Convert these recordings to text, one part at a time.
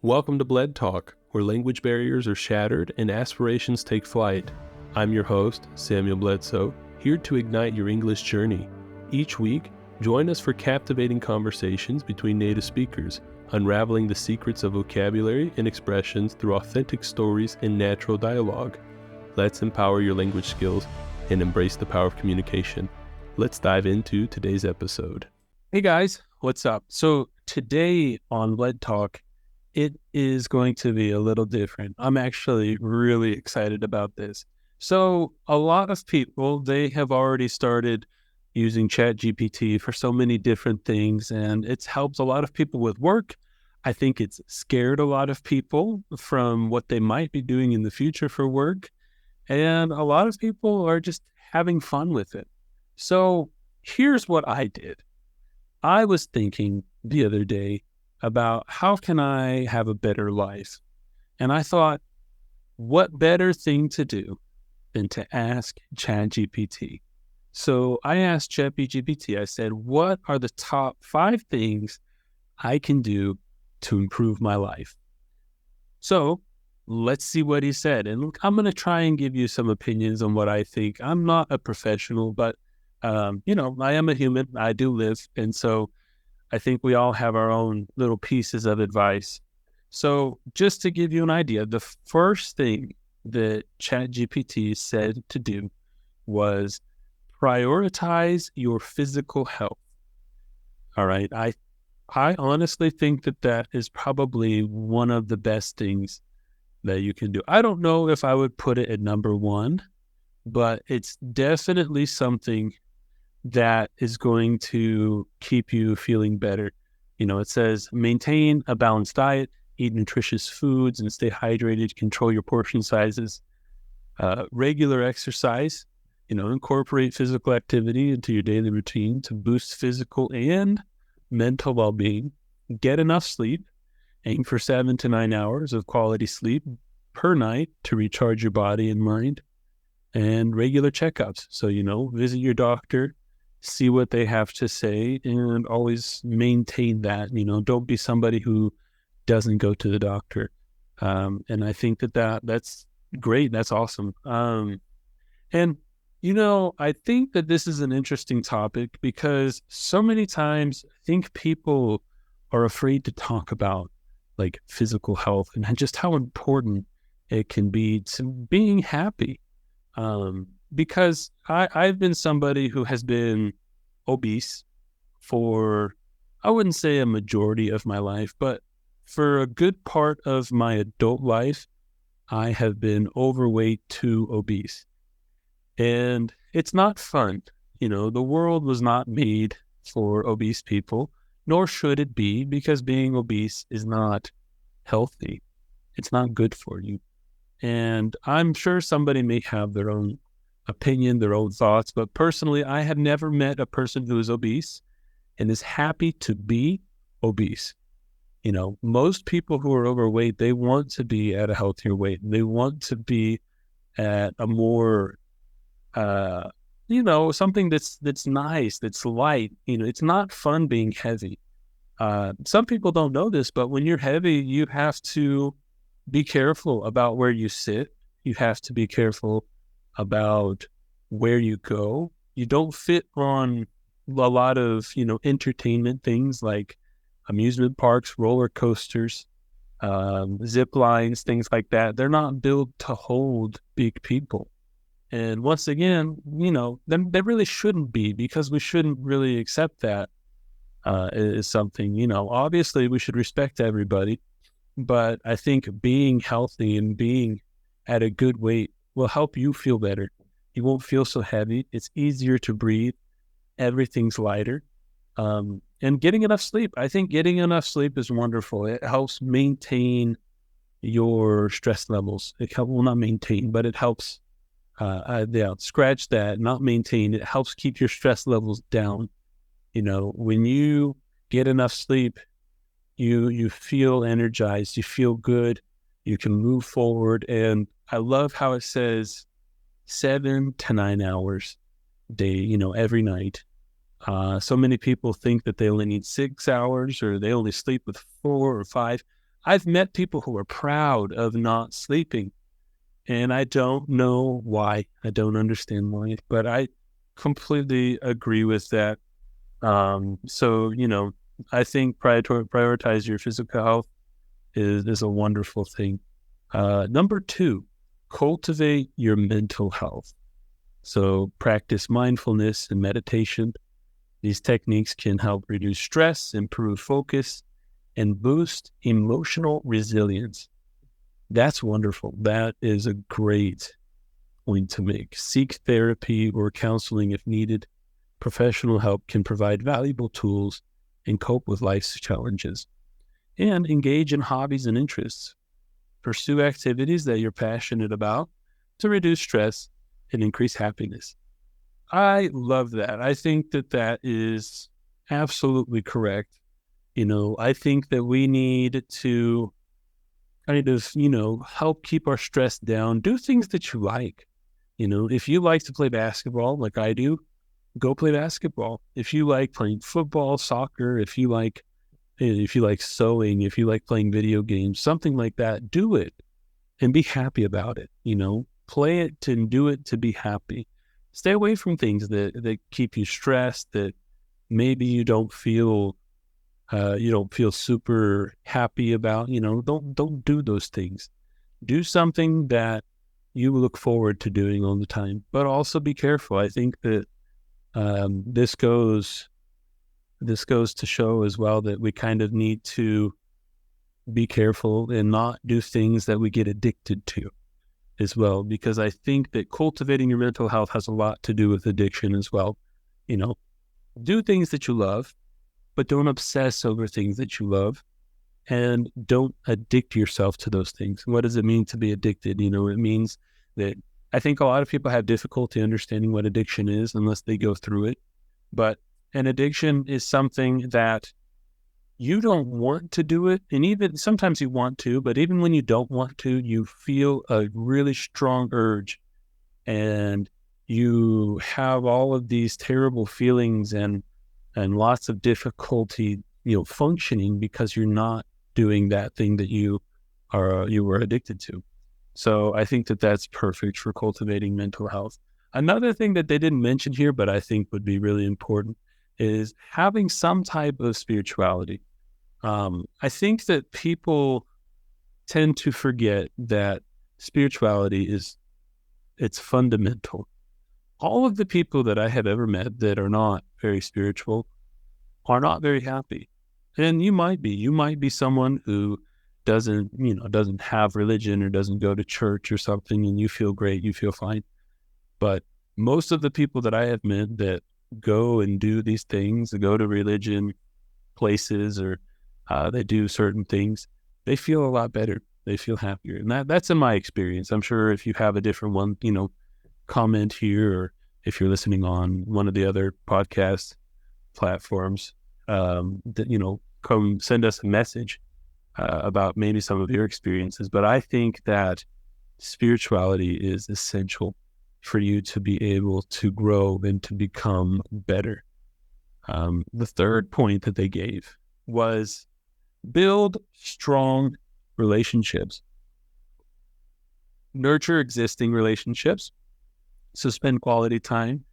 Welcome to BledTalk, where language barriers are shattered and aspirations take flight. I'm your host, Samuel Bledsoe, here to ignite your English journey. Each week, join us for captivating conversations between native speakers, unraveling the secrets of vocabulary and expressions through authentic stories and natural dialogue. Let's empower your language skills and embrace the power of communication. Let's dive into today's episode. Hey guys, what's up? So today on BledTalk, it is going to be a little different. I'm actually really excited about this. So a lot of people, they have already started using ChatGPT for so many different things, and it's helped a lot of people with work. I think it's scared a lot of people from what they might be doing in the future for work. And a lot of people are just having fun with it. So here's what I did. I was thinking the other day about how can I have a better life? And I thought, what better thing to do than to ask ChatGPT? So I asked ChatGPT, I said, what are the top 5 things I can do to improve my life? So let's see what he said. And look, I'm going to try and give you some opinions on what I think. I'm not a professional, but, I am a human. I do live. And so I think we all have our own little pieces of advice. So just to give you an idea, the first thing that ChatGPT said to do was prioritize your physical health. All right. I honestly think that is probably one of the best things that you can do. I don't know if I would put it at number 1, but it's definitely something that is going to keep you feeling better. It says maintain a balanced diet, eat nutritious foods, and stay hydrated, control your portion sizes, regular exercise, incorporate physical activity into your daily routine to boost physical and mental well-being, get enough sleep, aim for 7 to 9 hours of quality sleep per night to recharge your body and mind, and regular checkups. So, visit your doctor, see what they have to say, and always maintain that. Don't be somebody who doesn't go to the doctor. And I think that's great. That's awesome. And I think that this is an interesting topic because so many times I think people are afraid to talk about like physical health and just how important it can be to being happy. Because I've been somebody who has been obese for, I wouldn't say a majority of my life, but for a good part of my adult life, I have been overweight to obese. And it's not fun. The world was not made for obese people, nor should it be, because being obese is not healthy. It's not good for you. And I'm sure somebody may have their own opinion, their own thoughts, but personally, I have never met a person who is obese and is happy to be obese. Most people who are overweight, they want to be at a healthier weight. They want to be at a more, something that's nice, that's light. It's not fun being heavy. Some people don't know this, but when you're heavy, you have to be careful about where you sit. You have to be careful about where you go. You don't fit on a lot of, entertainment things like amusement parks, roller coasters, zip lines, things like that. They're not built to hold big people. And once again, they really shouldn't be, because we shouldn't really accept that as something, obviously we should respect everybody. But I think being healthy and being at a good weight will help you feel better. You won't feel so heavy. It's easier to breathe. Everything's lighter. And getting enough sleep. I think getting enough sleep is wonderful. It helps maintain your stress levels. Not maintain, but it helps, scratch that, not maintain. It helps keep your stress levels down. When you get enough sleep, you feel energized, you feel good, you can move forward. And I love how it says 7 to 9 hours a day, every night. So many people think that they only need 6 hours or they only sleep with 4 or 5. I've met people who are proud of not sleeping, and I don't know why. I don't understand why, but I completely agree with that. So, I think prioritize your physical health is a wonderful thing. Number two, cultivate your mental health. So practice mindfulness and meditation. These techniques can help reduce stress, improve focus, and boost emotional resilience. That's wonderful. That is a great point to make. Seek therapy or counseling if needed. Professional help can provide valuable tools and cope with life's challenges. And engage in hobbies and interests. Pursue activities that you're passionate about to reduce stress and increase happiness. I love that. I think that that is absolutely correct. I think that we need to kind of, help keep our stress down. Do things that you like. If you like to play basketball like I do, go play basketball. If you like playing football, soccer, if you like sewing, if you like playing video games, something like that, do it and be happy about it. Play it and do it to be happy. Stay away from things that keep you stressed, that maybe you don't feel super happy about. Don't do those things. Do something that you look forward to doing all the time, but also be careful. I think that this goes to show as well that we kind of need to be careful and not do things that we get addicted to as well, because I think that cultivating your mental health has a lot to do with addiction as well. Do things that you love, but don't obsess over things that you love, and don't addict yourself to those things. What does it mean to be addicted? It means that I think a lot of people have difficulty understanding what addiction is unless they go through it. But an addiction is something that you don't want to do it. And even sometimes you want to, but even when you don't want to, you feel a really strong urge, and you have all of these terrible feelings and lots of difficulty, functioning because you're not doing that thing that you were addicted to. So I think that that's perfect for cultivating mental health. Another thing that they didn't mention here, but I think would be really important, is having some type of spirituality. I think that people tend to forget that spirituality it's fundamental. All of the people that I have ever met that are not very spiritual are not very happy. And you might be someone who doesn't have religion or doesn't go to church or something, and you feel great, you feel fine. But most of the people that I have met that go and do these things, that go to religion places, or they do certain things, they feel a lot better. They feel happier. And that's in my experience. I'm sure if you have a different one, comment here, or if you're listening on one of the other podcast platforms, come send us a message about maybe some of your experiences. But I think that spirituality is essential for you to be able to grow and to become better. The third point that they gave was build strong relationships. Nurture existing relationships. So spend quality time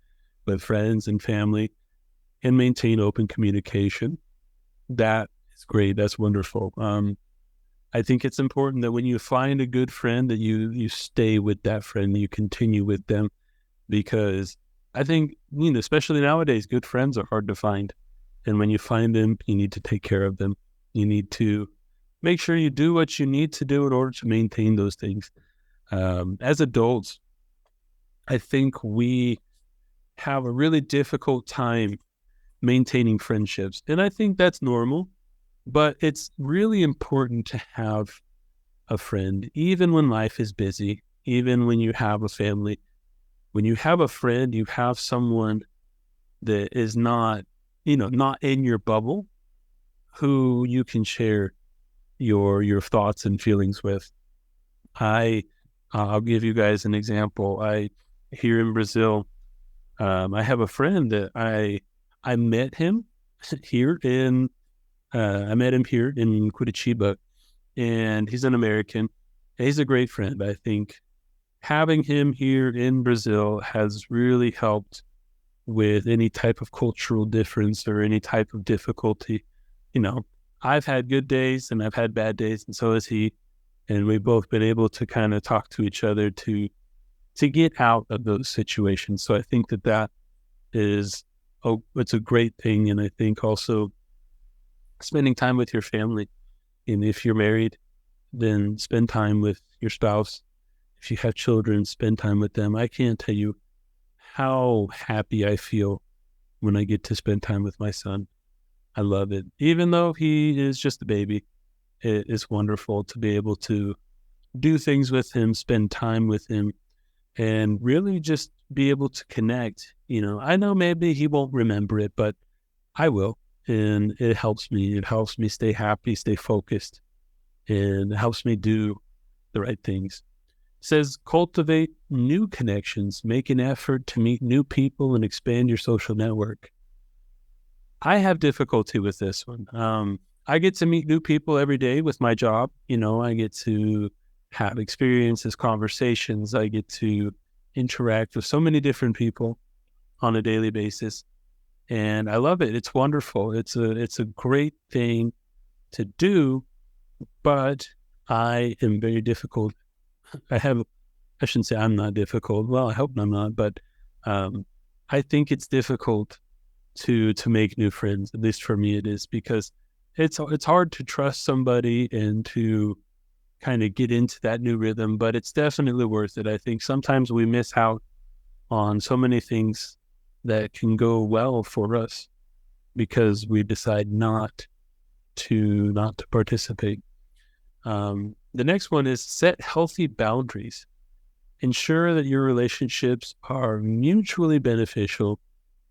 with friends and family and maintain open communication. That is great. That's wonderful. I think it's important that when you find a good friend, that you stay with that friend, you continue with them, because I think, especially nowadays, good friends are hard to find. And when you find them, you need to take care of them. You need to make sure you do what you need to do in order to maintain those things. As adults, I think we have a really difficult time maintaining friendships. And I think that's normal, but it's really important to have a friend, even when life is busy, even when you have a family. When you have a friend, you have someone that is not in your bubble, who you can share your thoughts and feelings with. I'll give you guys an example. Here in Brazil, I have a friend that I met him here in Curitiba, and he's an American. And he's a great friend. I think having him here in Brazil has really helped with any type of cultural difference or any type of difficulty. You know, I've had good days and I've had bad days, and so has he. And we've both been able to kind of talk to each other to get out of those situations. So I think that is, it's a great thing. And I think also spending time with your family. And if you're married, then spend time with your spouse. If you have children, spend time with them. I can't tell you how happy I feel when I get to spend time with my son. I love it. Even though he is just a baby, it is wonderful to be able to do things with him, spend time with him, and really just be able to connect. I know maybe he won't remember it, but I will. And it helps me. It helps me stay happy, stay focused, and it helps me do the right things. It says cultivate new connections, make an effort to meet new people and expand your social network. I have difficulty with this one. I get to meet new people every day with my job. I get to have experiences, conversations. I get to interact with so many different people on a daily basis. And I love it. It's wonderful. It's a great thing to do, but I am very difficult. I shouldn't say I'm not difficult. Well, I hope I'm not, but I think it's difficult to make new friends. At least for me, it is, because it's hard to trust somebody and to kind of get into that new rhythm, but it's definitely worth it. I think sometimes we miss out on so many things that can go well for us because we decide not to participate. The next one is set healthy boundaries. Ensure that your relationships are mutually beneficial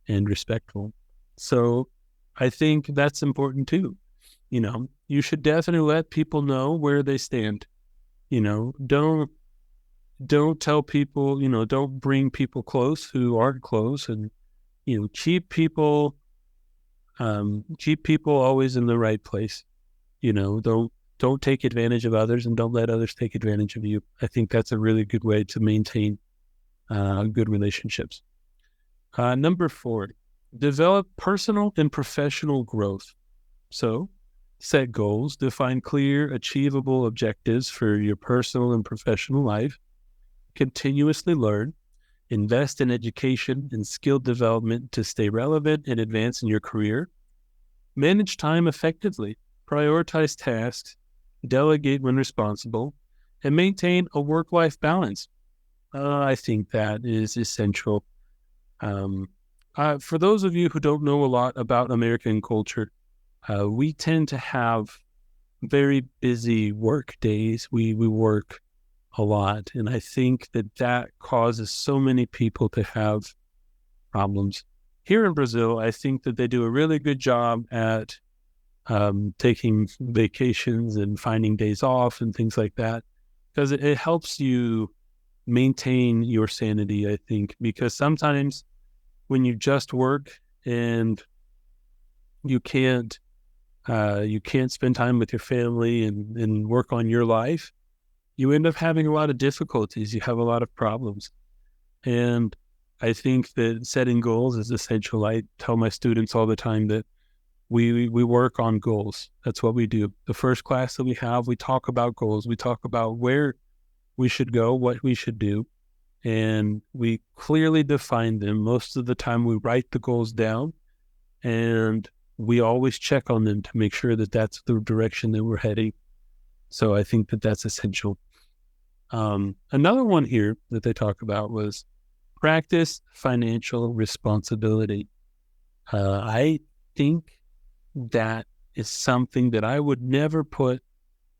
and respectful. So I think that's important too. You should definitely let people know where they stand. Don't tell people, don't bring people close who aren't close, and keep people always in the right place. Don't take advantage of others, and don't let others take advantage of you. I think that's a really good way to maintain good relationships. Number 4, develop personal and professional growth. So set goals, define clear, achievable objectives for your personal and professional life, continuously learn, invest in education and skill development to stay relevant and advance in your career, manage time effectively, prioritize tasks, delegate when responsible, and maintain a work-life balance. I think that is essential. For those of you who don't know a lot about American culture, we tend to have very busy work days. We work a lot, and I think that causes so many people to have problems. Here in Brazil, I think that they do a really good job at taking vacations and finding days off and things like that, because it helps you maintain your sanity, I think, because sometimes when you just work and you can't spend time with your family and work on your life, you end up having a lot of difficulties. You have a lot of problems. And I think that setting goals is essential. I tell my students all the time that we work on goals. That's what we do. The first class that we have, we talk about goals. We talk about where we should go, what we should do, and we clearly define them. Most of the time we write the goals down, and we always check on them to make sure that that's the direction that we're heading. So I think that that's essential. Another one here that they talk about was practice financial responsibility. I think that is something that I would never put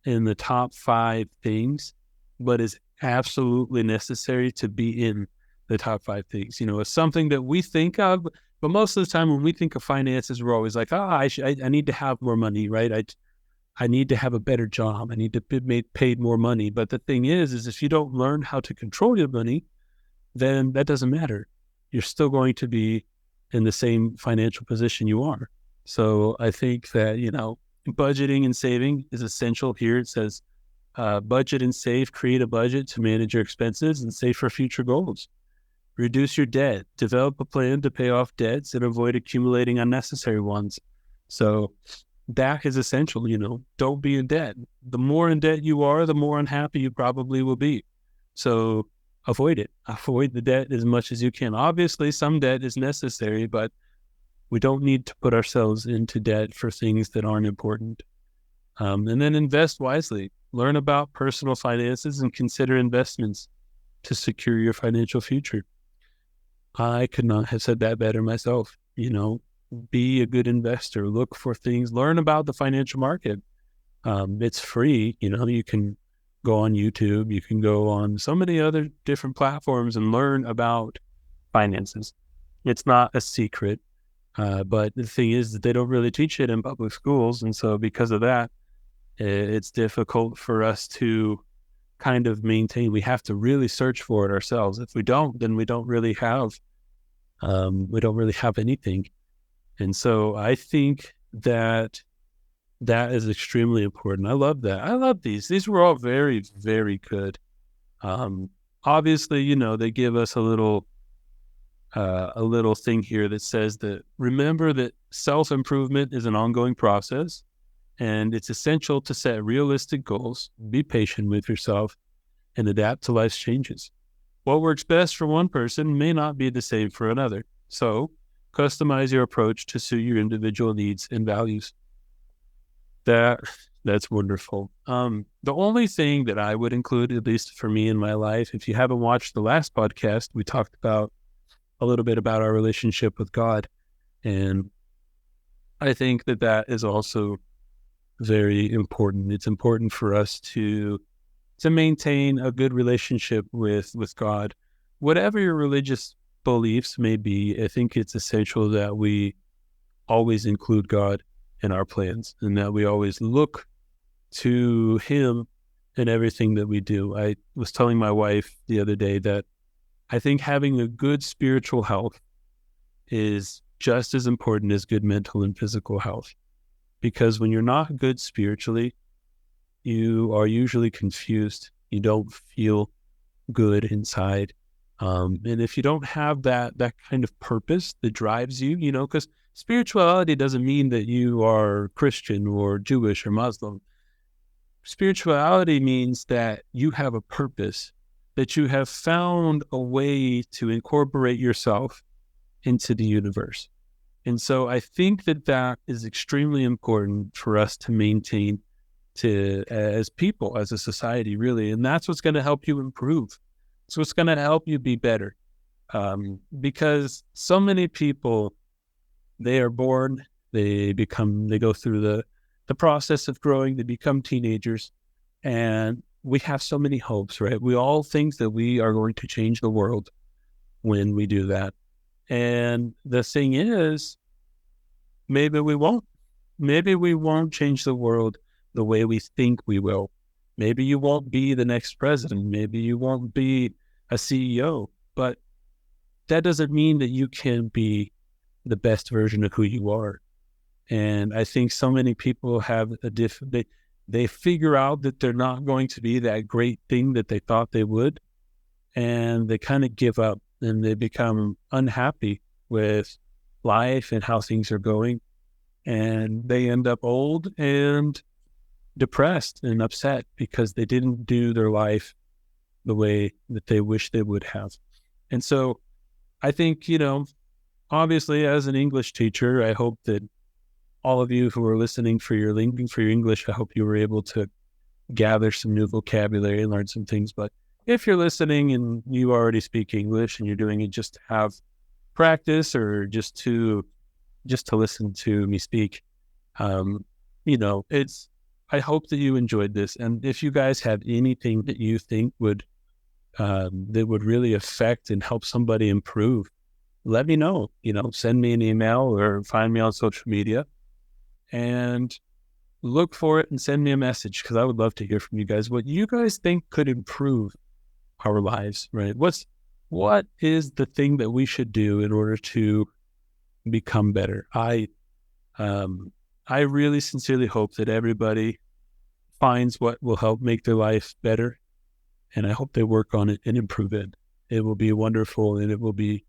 in the top 5 things, but is absolutely necessary to be in the top 5 things. It's something that we think of, but most of the time when we think of finances, we're always like, I need to have more money, right? I need to have a better job. I need to be paid more money. But the thing is if you don't learn how to control your money, then that doesn't matter. You're still going to be in the same financial position you are. So I think that, Budgeting and saving is essential here. It says, budget and save, create a budget to manage your expenses and save for future goals. Reduce your debt, develop a plan to pay off debts and avoid accumulating unnecessary ones. So that is essential, don't be in debt. The more in debt you are, the more unhappy you probably will be. So avoid it. Avoid the debt as much as you can. Obviously, some debt is necessary, but we don't need to put ourselves into debt for things that aren't important. And then invest wisely. Learn about personal finances and consider investments to secure your financial future. I could not have said that better myself. Be a good investor. Look for things. Learn about the financial market. It's free. You can go on YouTube. You can go on so many other different platforms and learn about finances. It's not a secret. But the thing is that they don't really teach it in public schools. And so because of that, it's difficult for us to kind of maintain. We have to really search for it ourselves. If we don't, then we don't really have anything. And so I think that is extremely important. I love that. I love these. These were all very, very good. Obviously, they give us a little thing here that says that remember that self-improvement is an ongoing process, and it's essential to set realistic goals, be patient with yourself, and adapt to life's changes. What works best for one person may not be the same for another. So customize your approach to suit your individual needs and values. That's wonderful. The only thing that I would include, at least for me in my life, if you haven't watched the last podcast, we talked about a little bit about our relationship with God. And I think that is also very important. It's important for us to maintain a good relationship with God. Whatever your religious beliefs may be, I think it's essential that we always include God in our plans and that we always look to Him in everything that we do. I was telling my wife the other day that I think having a good spiritual health is just as important as good mental and physical health. Because when you're not good spiritually, you are usually confused. You don't feel good inside. And if you don't have that kind of purpose that drives you, because spirituality doesn't mean that you are Christian or Jewish or Muslim. Spirituality means that you have a purpose, that you have found a way to incorporate yourself into the universe. And so I think that is extremely important for us to maintain as people, as a society, really. And that's what's going to help you improve. It's what's going to help you be better. Because so many people, they are born, they go through the process of growing, they become teenagers, and we have so many hopes, right? We all think that we are going to change the world when we do that. And the thing is, maybe we won't. Maybe we won't change the world the way we think we will. Maybe you won't be the next president. Maybe you won't be a CEO. But that doesn't mean that you can be the best version of who you are. And I think so many people have they figure out that they're not going to be that great thing that they thought they would. And they kind of give up and they become unhappy with life and how things are going. And they end up old and depressed and upset because they didn't do their life the way that they wish they would have. And so I think, obviously as an English teacher, I hope that all of you who are listening for your English, I hope you were able to gather some new vocabulary and learn some things. But if you're listening and you already speak English and you're doing it just to have practice or just to listen to me speak, I hope that you enjoyed this. And if you guys have anything that you think would really affect and help somebody improve, let me know. Send me an email or find me on social media and look for it and send me a message, because I would love to hear from you guys what you guys think could improve our lives, right? What is the thing that we should do in order to become better? I I really sincerely hope that everybody finds what will help make their life better. And I hope they work on it and improve it. It will be wonderful and it will be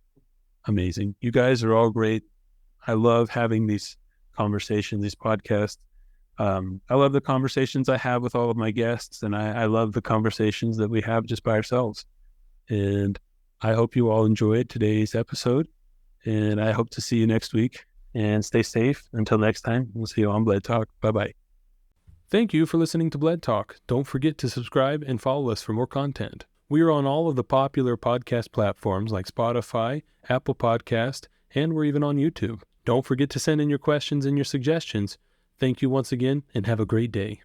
amazing. You guys are all great. I love having these conversations, these podcasts. I love the conversations I have with all of my guests, and I love the conversations that we have just by ourselves. And I hope you all enjoyed today's episode, and I hope to see you next week. And stay safe. Until next time, we'll see you on BledTalk. Bye-bye. Thank you for listening to BledTalk. Don't forget to subscribe and follow us for more content. We are on all of the popular podcast platforms like Spotify, Apple Podcast, and we're even on YouTube. Don't forget to send in your questions and your suggestions. Thank you once again, and have a great day.